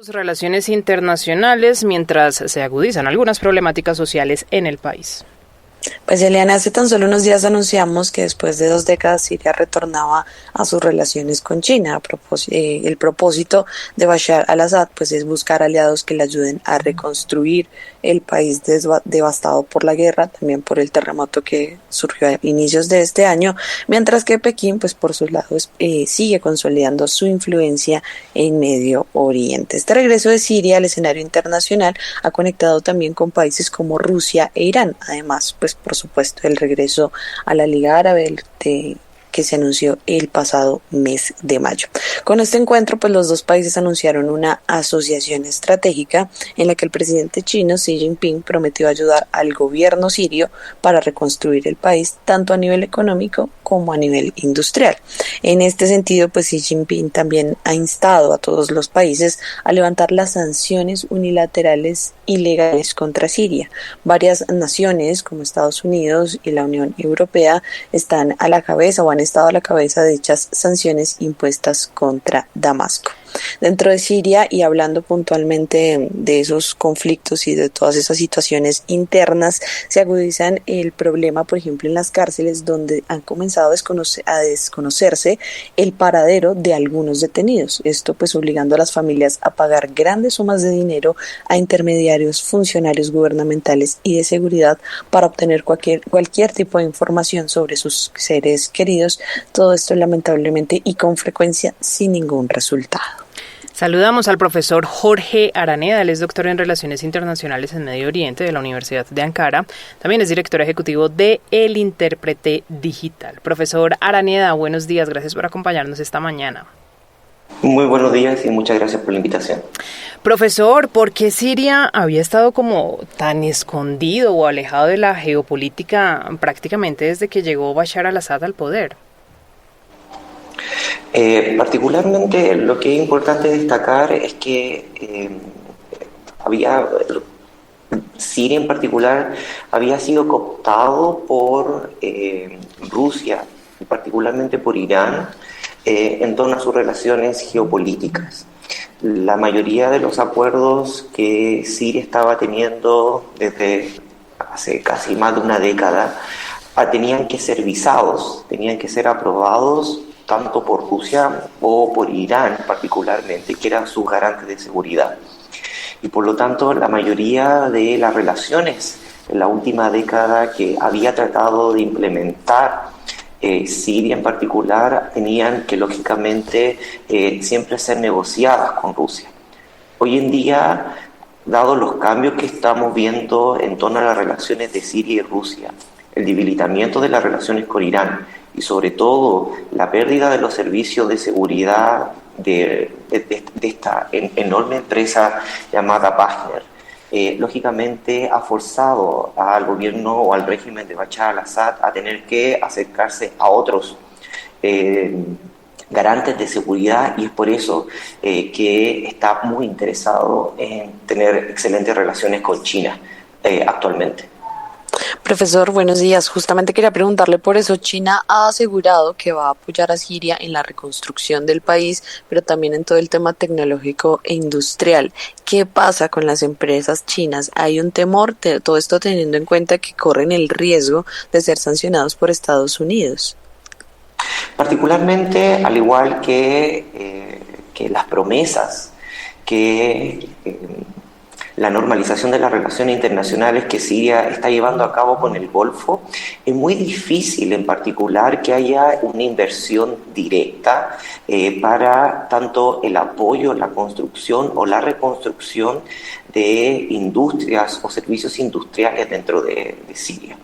Relaciones internacionales mientras se agudizan algunas problemáticas sociales en el país. Pues Eliana, hace tan solo unos días anunciamos que después de 2 décadas Siria retornaba a sus relaciones con China. El propósito de Bashar al-Assad pues es buscar aliados que le ayuden a reconstruir el país devastado por la guerra, también por el terremoto que surgió a inicios de este año, mientras que Pekín pues por sus lados sigue consolidando su influencia en Medio Oriente. Este regreso de Siria al escenario internacional ha conectado también con países como Rusia e Irán. Además, pues por supuesto el regreso a la Liga Árabe que se anunció el pasado mes de mayo. Con este encuentro, pues los dos países anunciaron una asociación estratégica en la que el presidente chino Xi Jinping prometió ayudar al gobierno sirio para reconstruir el país tanto a nivel económico como a nivel industrial. En este sentido, pues Xi Jinping también ha instado a todos los países a levantar las sanciones unilaterales ilegales contra Siria. Varias naciones como Estados Unidos y la Unión Europea están a la cabeza o han estado a la cabeza de dichas sanciones impuestas contra Damasco. Dentro de Siria, y hablando puntualmente de esos conflictos y de todas esas situaciones internas, se agudizan el problema, por ejemplo, en las cárceles, donde han comenzado a desconocerse el paradero de algunos detenidos. Esto pues obligando a las familias a pagar grandes sumas de dinero a intermediarios, funcionarios gubernamentales y de seguridad para obtener cualquier tipo de información sobre sus seres queridos. Todo esto lamentablemente y con frecuencia sin ningún resultado. Saludamos al profesor Jorge Araneda, él es doctor en Relaciones Internacionales en Medio Oriente de la Universidad de Ankara. También es director ejecutivo de El Intérprete Digital. Profesor Araneda, buenos días, gracias por acompañarnos esta mañana. Muy buenos días y muchas gracias por la invitación. Profesor, ¿por qué Siria había estado como tan escondido o alejado de la geopolítica prácticamente desde que llegó Bashar al-Assad al poder? Particularmente lo que es importante destacar es que Siria en particular había sido cooptado por Rusia y particularmente por Irán en torno a sus relaciones geopolíticas. La mayoría de los acuerdos que Siria estaba teniendo desde hace casi más de una década tenían que ser visados, tenían que ser aprobados tanto por Rusia o por Irán particularmente, que eran sus garantes de seguridad. Y por lo tanto, la mayoría de las relaciones en la última década que había tratado de implementar Siria en particular, tenían que lógicamente siempre ser negociadas con Rusia. Hoy en día, dado los cambios que estamos viendo en torno a las relaciones de Siria y Rusia, el debilitamiento de las relaciones con Irán, y sobre todo la pérdida de los servicios de seguridad de esta enorme empresa llamada Wagner, lógicamente ha forzado al gobierno o al régimen de Bashar al-Assad a tener que acercarse a otros garantes de seguridad, y es por eso que está muy interesado en tener excelentes relaciones con China actualmente. Profesor, buenos días. Justamente quería preguntarle por eso. China ha asegurado que va a apoyar a Siria en la reconstrucción del país, pero también en todo el tema tecnológico e industrial. ¿Qué pasa con las empresas chinas? ¿Hay un temor, todo esto teniendo en cuenta que corren el riesgo de ser sancionados por Estados Unidos? Particularmente, al igual que las promesas que la normalización de las relaciones internacionales que Siria está llevando a cabo con el Golfo, es muy difícil en particular que haya una inversión directa para tanto el apoyo, la construcción o la reconstrucción de industrias o servicios industriales dentro de Siria.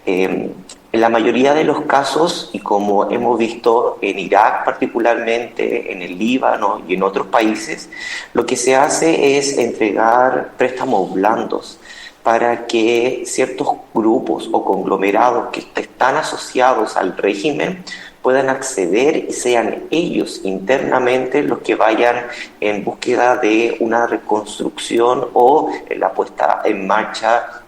En la mayoría de los casos, y como hemos visto en Irak particularmente, en el Líbano y en otros países, lo que se hace es entregar préstamos blandos para que ciertos grupos o conglomerados que están asociados al régimen puedan acceder y sean ellos internamente los que vayan en búsqueda de una reconstrucción o la puesta en marcha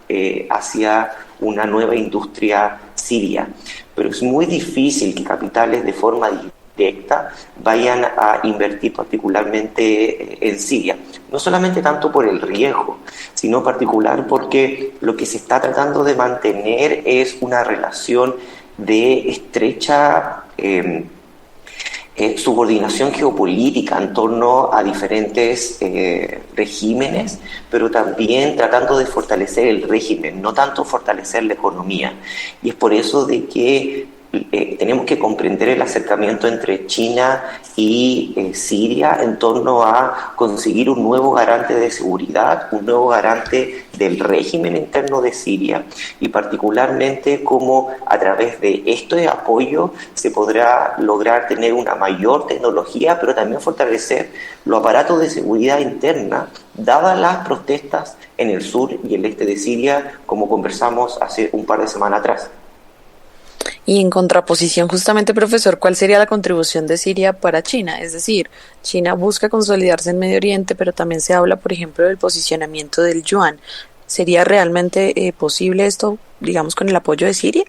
hacia una nueva industria siria. Pero es muy difícil que capitales de forma directa vayan a invertir particularmente en Siria. No solamente tanto por el riesgo, sino particular porque lo que se está tratando de mantener es una relación de estrecha subordinación geopolítica en torno a diferentes regímenes, pero también tratando de fortalecer el régimen, no tanto fortalecer la economía. Y es por eso de que tenemos que comprender el acercamiento entre China y Siria en torno a conseguir un nuevo garante de seguridad, un nuevo garante del régimen interno de Siria, y particularmente cómo a través de este apoyo se podrá lograr tener una mayor tecnología, pero también fortalecer los aparatos de seguridad interna, dadas las protestas en el sur y el este de Siria, como conversamos hace un par de semanas atrás. Y en contraposición, justamente, profesor, ¿cuál sería la contribución de Siria para China? Es decir, China busca consolidarse en Medio Oriente, pero también se habla, por ejemplo, del posicionamiento del yuan. ¿Sería realmente posible esto, digamos, con el apoyo de Siria?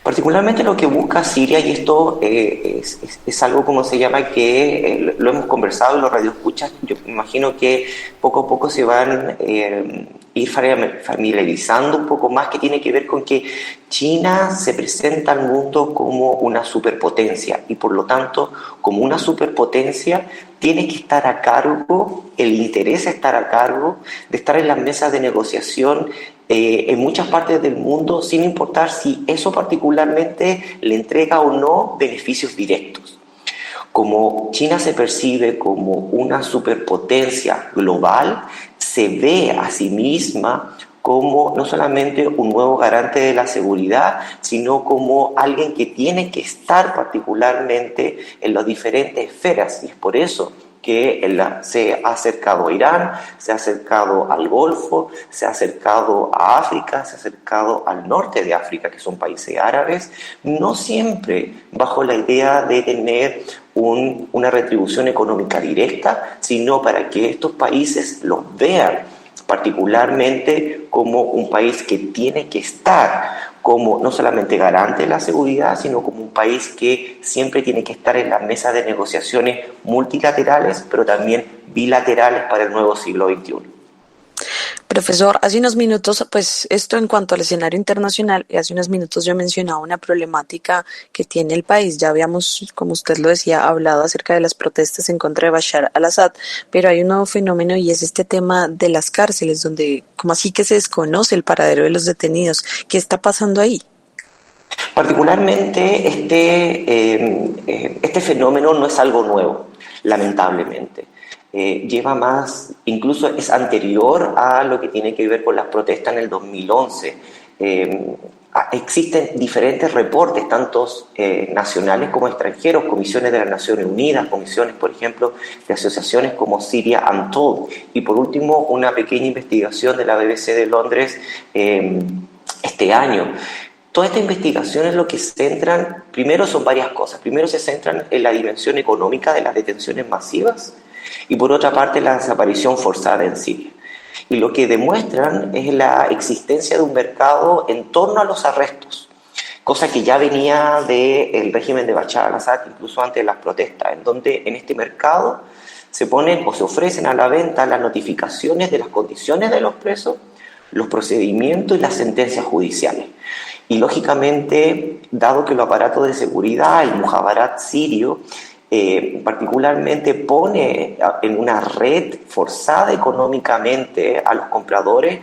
Particularmente lo que busca Siria, y esto es algo como se llama que lo hemos conversado en los radioescuchas, yo imagino que poco a poco se van ir familiarizando un poco más, que tiene que ver con que China se presenta al mundo como una superpotencia, y por lo tanto, como una superpotencia, tiene que estar a cargo, el interés estar a cargo de estar en las mesas de negociación en muchas partes del mundo, sin importar si eso particularmente le entrega o no beneficios directos. Como China se percibe como una superpotencia global, se ve a sí misma como no solamente un nuevo garante de la seguridad, sino como alguien que tiene que estar particularmente en las diferentes esferas, y es por eso que se ha acercado a Irán, se ha acercado al Golfo, se ha acercado a África, se ha acercado al norte de África, que son países árabes, no siempre bajo la idea de tener una retribución económica directa, sino para que estos países los vean particularmente como un país que tiene que estar como no solamente garante de la seguridad, sino como un país que siempre tiene que estar en las mesas de negociaciones multilaterales, pero también bilaterales para el nuevo siglo XXI. Profesor, hace unos minutos, pues esto en cuanto al escenario internacional, hace unos minutos yo mencionaba una problemática que tiene el país. Ya habíamos, como usted lo decía, hablado acerca de las protestas en contra de Bashar al-Assad, pero hay un nuevo fenómeno y es este tema de las cárceles, donde como así que se desconoce el paradero de los detenidos. ¿Qué está pasando ahí? Particularmente este fenómeno no es algo nuevo, lamentablemente. Lleva más, incluso es anterior a lo que tiene que ver con las protestas en el 2011. Existen diferentes reportes, tanto nacionales como extranjeros, comisiones de las Naciones Unidas, comisiones, por ejemplo, de asociaciones como Syria Untold, y por último una pequeña investigación de la BBC de Londres este año. Todas estas investigaciones lo que centran, primero son varias cosas. Primero se centran en la dimensión económica de las detenciones masivas, y por otra parte la desaparición forzada en Siria. Y lo que demuestran es la existencia de un mercado en torno a los arrestos, cosa que ya venía del régimen de Bashar al-Assad, incluso antes de las protestas, en donde en este mercado se ponen o se ofrecen a la venta las notificaciones de las condiciones de los presos, los procedimientos y las sentencias judiciales. Y lógicamente, dado que los aparatos de seguridad, el mujabarat sirio, particularmente pone en una red forzada económicamente a los compradores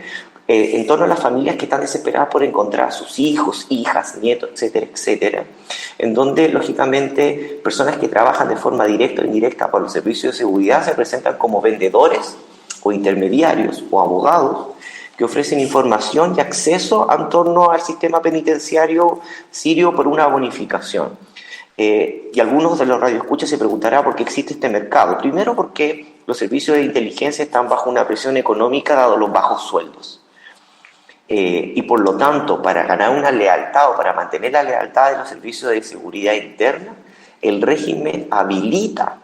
en torno a las familias que están desesperadas por encontrar a sus hijos, hijas, nietos, etcétera, etcétera, en donde lógicamente personas que trabajan de forma directa o indirecta para los servicios de seguridad se presentan como vendedores o intermediarios o abogados que ofrecen información y acceso en torno al sistema penitenciario sirio por una bonificación. Y algunos de los radioescuchas se preguntarán por qué existe este mercado. Primero, porque los servicios de inteligencia están bajo una presión económica dado los bajos sueldos. Y por lo tanto, para ganar una lealtad o para mantener la lealtad de los servicios de seguridad interna, el régimen habilita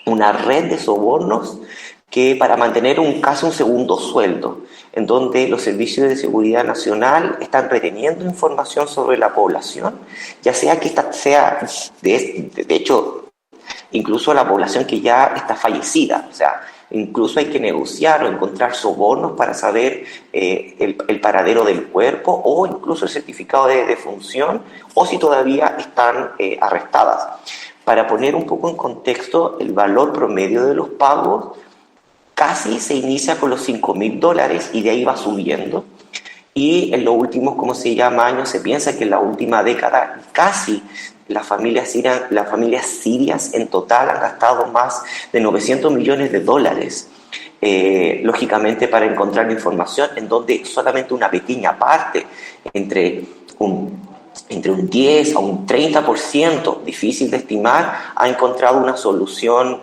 una red de sobornos que para mantener casi un segundo sueldo, en donde los servicios de seguridad nacional están reteniendo información sobre la población, ya sea que esta sea, de hecho, incluso la población que ya está fallecida, o sea, incluso hay que negociar o encontrar sobornos para saber el paradero del cuerpo o incluso el certificado de defunción o si todavía están arrestadas. Para poner un poco en contexto, el valor promedio de los pagos casi se inicia con los $5.000 y de ahí va subiendo. Y en los últimos, años, se piensa que en la última década casi las familias sirias en total han gastado más de $900 millones, lógicamente para encontrar información en donde solamente una pequeña parte, entre un 10 a un 30%, difícil de estimar, ha encontrado una solución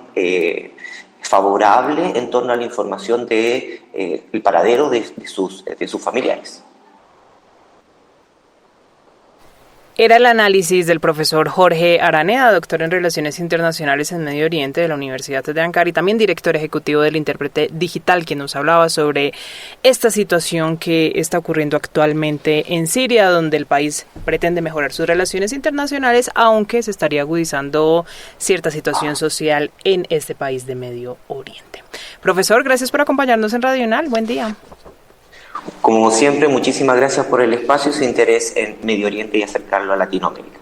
favorable en torno a la información el paradero de sus familiares. Era el análisis del profesor Jorge Araneda, doctor en Relaciones Internacionales en Medio Oriente de la Universidad de Ankara y también director ejecutivo del Intérprete Digital, quien nos hablaba sobre esta situación que está ocurriendo actualmente en Siria, donde el país pretende mejorar sus relaciones internacionales, aunque se estaría agudizando cierta situación social en este país de Medio Oriente. Profesor, gracias por acompañarnos en Radional. Buen día. Como siempre, muchísimas gracias por el espacio y su interés en Medio Oriente y acercarlo a Latinoamérica.